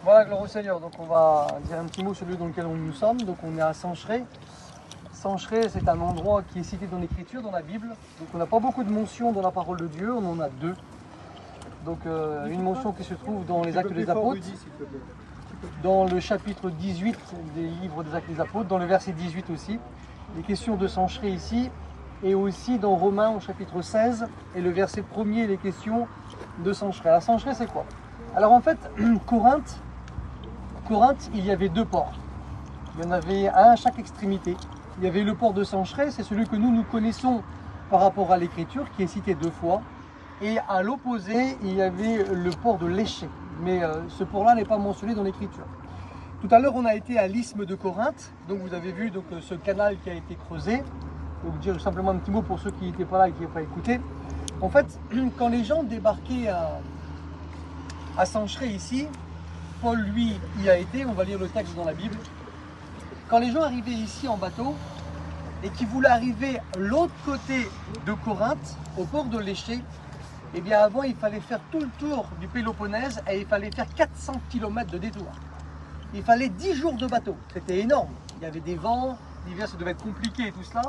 Voilà, gloire au Seigneur. Donc on va dire un petit mot sur le lieu dans lequel nous sommes. Donc on est à Sancheré. Sancheré, c'est un endroit qui est cité dans l'Écriture, dans la Bible. Donc on n'a pas beaucoup de mentions dans la parole de Dieu, on en a deux. Donc une mention qui se trouve dans les Actes des Apôtres, dans le chapitre 18 des livres des Actes des Apôtres, dans le verset 18 aussi. Les questions de Sancheré ici, et aussi dans Romains au chapitre 16, et le verset 1er, les questions de Sancheré. Alors Sancheré, c'est quoi? Alors en fait, Corinthe, il y avait deux ports. Il y en avait un à chaque extrémité. Il y avait le port de Sancheré, c'est celui que nous connaissons par rapport à l'Écriture, qui est cité deux fois. Et à l'opposé, il y avait le port de Léché. Mais ce port-là n'est pas mentionné dans l'Écriture. Tout à l'heure, on a été à l'isthme de Corinthe. Donc vous avez vu ce canal qui a été creusé. Je vais vous dire simplement un petit mot pour ceux qui n'étaient pas là et qui n'ont pas écouté. En fait, quand les gens débarquaient à Sancheré ici, Paul, lui, y a été, on va lire le texte dans la Bible. Quand les gens arrivaient ici en bateau et qui voulaient arriver l'autre côté de Corinthe, au port de Léché, eh bien avant il fallait faire tout le tour du Péloponnèse et il fallait faire 400 km de détour. Il fallait 10 jours de bateau, c'était énorme. Il y avait des vents, l'hiver ça devait être compliqué et tout cela.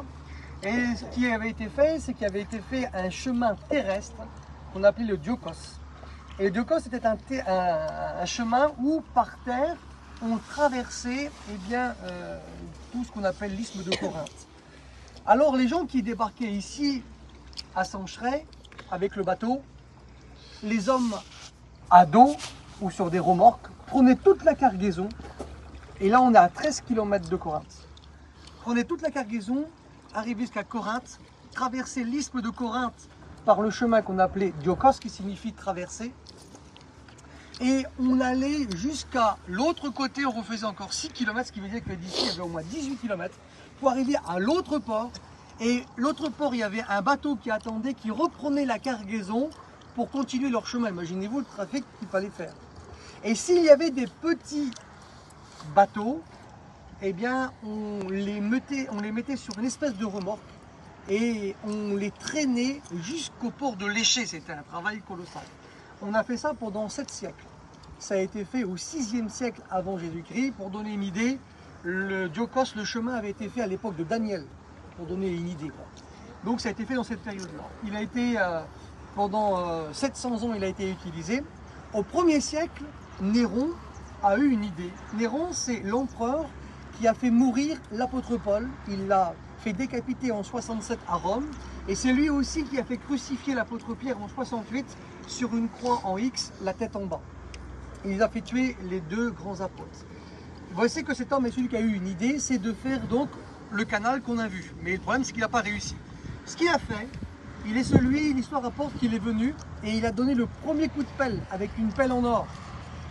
Et ce qui avait été fait, c'est qu'il avait été fait un chemin terrestre qu'on appelait le Diokos. Et le Diokos c'était un chemin où par terre on traversait tout ce qu'on appelle l'isthme de Corinthe. Alors les gens qui débarquaient ici à Sancheré avec le bateau, les hommes à dos ou sur des remorques prenaient toute la cargaison, et là on est à 13 km de Corinthe. Prenaient toute la cargaison, arrivaient jusqu'à Corinthe, traversaient l'isthme de Corinthe par le chemin qu'on appelait Diokos, qui signifie traverser. Et on allait jusqu'à l'autre côté, on refaisait encore 6 km, ce qui veut dire que d'ici il y avait au moins 18 km pour arriver à l'autre port. Et l'autre port, il y avait un bateau qui attendait, qui reprenait la cargaison pour continuer leur chemin. Imaginez-vous le trafic qu'il fallait faire. Et s'il y avait des petits bateaux, eh bien on les mettait sur une espèce de remorque et on les traînait jusqu'au port de Léché. C'était un travail colossal. On a fait ça pendant 7 siècles. Ça a été fait au 6e siècle avant Jésus-Christ. Pour donner une idée, le Diokos, le chemin avait été fait à l'époque de Daniel, pour donner une idée. Donc ça a été fait dans cette période-là. Il a été, pendant 700 ans, il a été utilisé. Au 1er siècle, Néron a eu une idée. Néron, c'est l'empereur qui a fait mourir l'apôtre Paul. Il l'a fait décapiter en 67 à Rome. Et c'est lui aussi qui a fait crucifier l'apôtre Pierre en 68 sur une croix en X, la tête en bas. Il a fait tuer les deux grands apôtres. Voici que cet homme est celui qui a eu une idée, c'est de faire donc le canal qu'on a vu. Mais le problème, c'est qu'il n'a pas réussi. Ce qu'il a fait, il est celui, l'histoire rapporte qu'il est venu et il a donné le premier coup de pelle avec une pelle en or.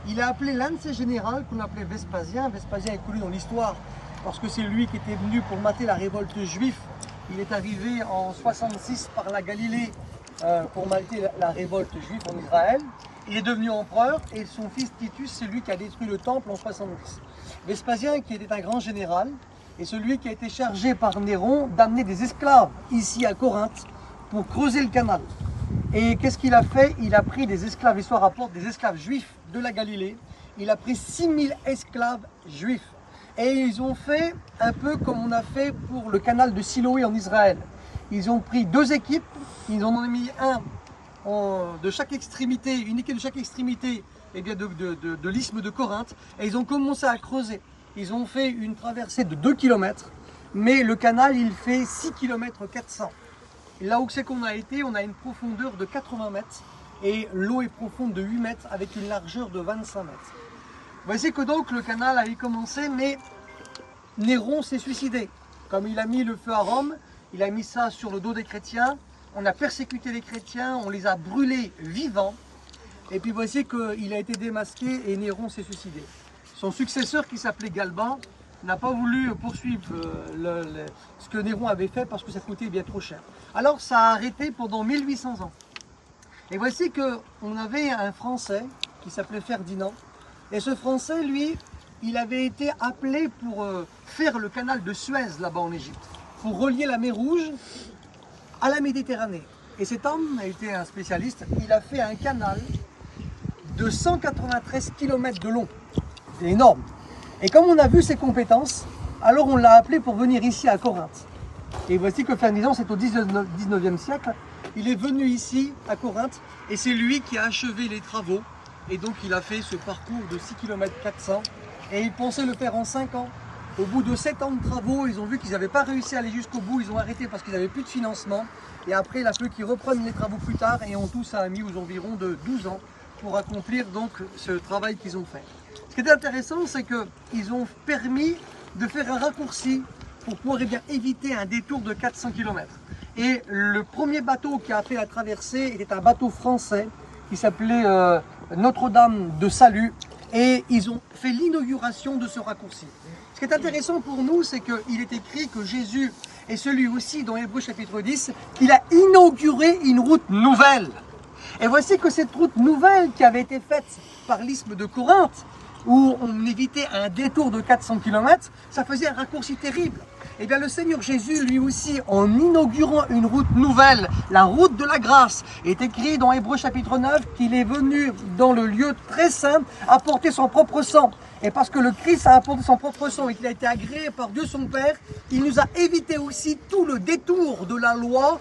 Il a appelé l'un de ses généraux qu'on appelait Vespasien. Vespasien est connu dans l'histoire parce que c'est lui qui était venu pour mater la révolte juive. Il est arrivé en 66 par la Galilée pour mater la révolte juive en Israël. Il est devenu empereur et son fils Titus, c'est lui qui a détruit le temple en 70. Vespasien, qui était un grand général, est celui qui a été chargé par Néron d'amener des esclaves ici à Corinthe pour creuser le canal. Et qu'est-ce qu'il a fait? Il a pris des esclaves, l'histoire rapporte, des esclaves juifs de la Galilée. Il a pris 6000 esclaves juifs. Et ils ont fait un peu comme on a fait pour le canal de Siloé en Israël. Ils ont pris deux équipes, ils en ont mis de chaque extrémité, une équipe de chaque extrémité de l'isthme de Corinthe, et ils ont commencé à creuser. Ils ont fait une traversée de 2 km, mais le canal il fait 6 km 400. Et là où c'est qu'on a été, on a une profondeur de 80 mètres et l'eau est profonde de 8 mètres avec une largeur de 25 mètres. Voici que donc le canal avait commencé, mais Néron s'est suicidé. Comme il a mis le feu à Rome, il a mis ça sur le dos des chrétiens. On a persécuté les chrétiens, on les a brûlés vivants. Et puis voici qu'il a été démasqué et Néron s'est suicidé. Son successeur qui s'appelait Galba n'a pas voulu poursuivre ce que Néron avait fait parce que ça coûtait bien trop cher. Alors ça a arrêté pendant 1800 ans. Et voici qu'on avait un Français qui s'appelait Ferdinand. Et ce Français, lui, il avait été appelé pour faire le canal de Suez là-bas en Égypte, pour relier la mer Rouge à la Méditerranée. Et cet homme a été un spécialiste, il a fait un canal de 193 km de long. C'est énorme. Et comme on a vu ses compétences, alors on l'a appelé pour venir ici à Corinthe. Et voici que Ferdinand, c'est au 19e siècle, il est venu ici à Corinthe et c'est lui qui a achevé les travaux. Et donc il a fait ce parcours de 6 km 400 et il pensait le faire en 5 ans. Au bout de 7 ans de travaux, ils ont vu qu'ils n'avaient pas réussi à aller jusqu'au bout, ils ont arrêté parce qu'ils n'avaient plus de financement. Et après, il a fallu qu'ils reprennent les travaux plus tard et en tout, ça a mis aux environs de 12 ans pour accomplir donc ce travail qu'ils ont fait. Ce qui est intéressant, c'est qu'ils ont permis de faire un raccourci pour pouvoir éviter un détour de 400 km. Et le premier bateau qui a fait la traversée était un bateau français qui s'appelait Notre-Dame de Salut et ils ont fait l'inauguration de ce raccourci. Ce qui est intéressant pour nous, c'est qu'il est écrit que Jésus est celui aussi dans Hébreux chapitre 10, il a inauguré une route nouvelle. Et voici que cette route nouvelle qui avait été faite par l'isthme de Corinthe, où on évitait un détour de 400 km, ça faisait un raccourci terrible. Et bien le Seigneur Jésus, lui aussi, en inaugurant une route nouvelle, la route de la grâce, est écrit dans Hébreux chapitre 9 qu'il est venu dans le lieu très saint apporter son propre sang. Et parce que le Christ a apporté son propre sang et qu'il a été agréé par Dieu son Père, il nous a évité aussi tout le détour de la loi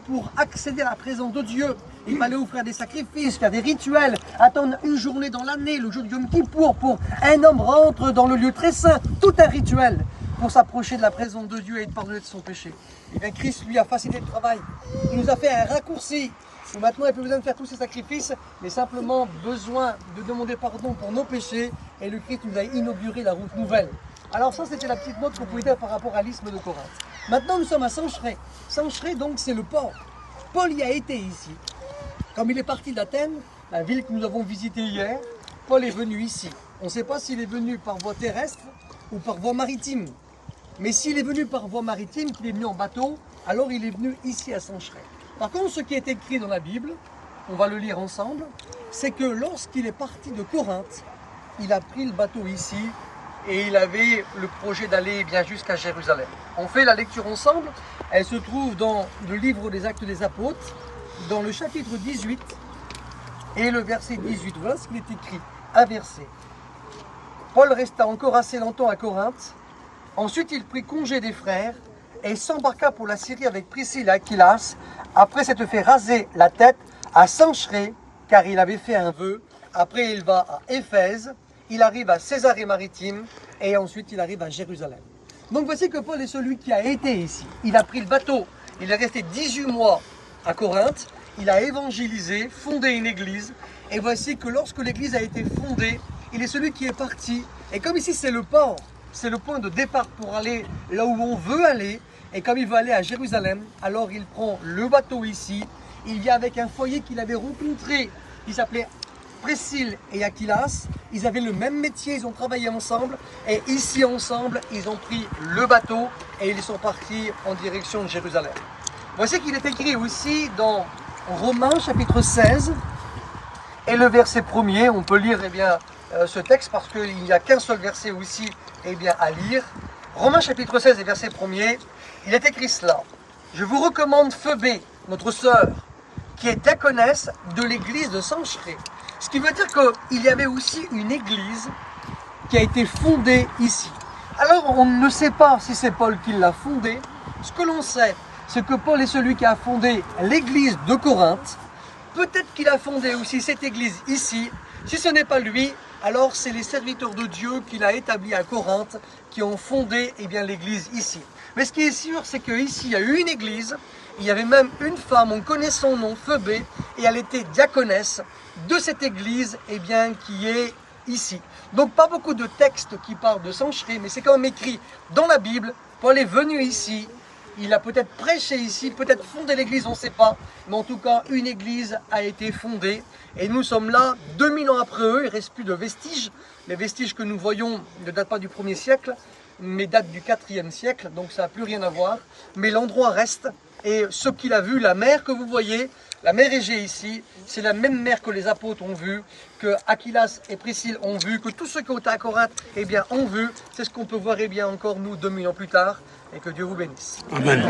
pour accéder à la présence de Dieu. Il fallait offrir des sacrifices, faire des rituels, attendre une journée dans l'année, le jour du Yom Kippour, pour un homme rentre dans le lieu très saint, tout un rituel pour s'approcher de la présence de Dieu et de pardonner de son péché. Et bien Christ lui a facilité le travail. Il nous a fait un raccourci. Et maintenant, il n'y a plus besoin de faire tous ces sacrifices, mais simplement besoin de demander pardon pour nos péchés. Et le Christ nous a inauguré la route nouvelle. Alors ça, c'était la petite note qu'on pouvait dire par rapport à l'isthme de Corinthe. Maintenant, nous sommes à Sancheré. Sancheré, donc, c'est le port. Paul y a été ici. Comme il est parti d'Athènes, la ville que nous avons visitée hier, Paul est venu ici. On ne sait pas s'il est venu par voie terrestre ou par voie maritime. Mais s'il est venu par voie maritime, qu'il est venu en bateau, alors il est venu ici à Sancheré. Par contre, ce qui est écrit dans la Bible, on va le lire ensemble, c'est que lorsqu'il est parti de Corinthe, il a pris le bateau ici et il avait le projet d'aller bien jusqu'à Jérusalem. On fait la lecture ensemble, elle se trouve dans le livre des Actes des Apôtres, dans le chapitre 18 et le verset 18. Voilà ce qu'il est écrit, un verset. Paul resta encore assez longtemps à Corinthe, ensuite il prit congé des frères et s'embarqua pour la Syrie avec Priscille et Aquilas, après s'être fait raser la tête à Sancheré, car il avait fait un vœu. Après il va à Éphèse, il arrive à Césarée-Maritime et ensuite il arrive à Jérusalem. Donc voici que Paul est celui qui a été ici. Il a pris le bateau, il est resté 18 mois à Corinthe, il a évangélisé, fondé une église, et voici que lorsque l'église a été fondée, il est celui qui est parti. Et comme ici c'est le port, c'est le point de départ pour aller là où on veut aller, et comme il veut aller à Jérusalem, alors il prend le bateau ici, il vient avec un foyer qu'il avait rencontré, qui s'appelait Priscille et Aquilas. Ils avaient le même métier, ils ont travaillé ensemble, et ici ensemble, ils ont pris le bateau et ils sont partis en direction de Jérusalem. Voici qu'il est écrit aussi dans Romains chapitre 16 et le verset 1er. On peut lire ce texte parce qu'il n'y a qu'un seul verset aussi à lire. Romains chapitre 16 et verset 1er, il est écrit cela. Je vous recommande Phoebé, notre sœur, qui est diaconesse de l'église de Sancheré. Ce qui veut dire qu'il y avait aussi une église qui a été fondée ici. Alors on ne sait pas si c'est Paul qui l'a fondée. Ce que l'on sait, c'est que Paul est celui qui a fondé l'église de Corinthe. Peut-être qu'il a fondé aussi cette église ici. Si ce n'est pas lui, alors c'est les serviteurs de Dieu qu'il a établis à Corinthe qui ont fondé l'église ici. Mais ce qui est sûr, c'est qu'ici il y a eu une église, il y avait même une femme, on connaît son nom, Phoebé, et elle était diaconesse de cette église qui est ici. Donc pas beaucoup de textes qui parlent de Sancheré, mais c'est quand même écrit dans la Bible. Paul est venu ici, il a peut-être prêché ici, peut-être fondé l'église, on ne sait pas, mais en tout cas une église a été fondée et nous sommes là 2000 ans après eux, il ne reste plus de vestiges. Les vestiges que nous voyons ne datent pas du 1er siècle, mais datent du 4e siècle, donc ça n'a plus rien à voir. Mais l'endroit reste, et ce qu'il a vu, la mer que vous voyez, la mer Égée ici, c'est la même mer que les apôtres ont vue, que Aquilas et Priscille ont vu, que tous ceux qui ont été à Corinthe ont vu. C'est ce qu'on peut voir encore nous 2000 ans plus tard, et que Dieu vous bénisse. Amen.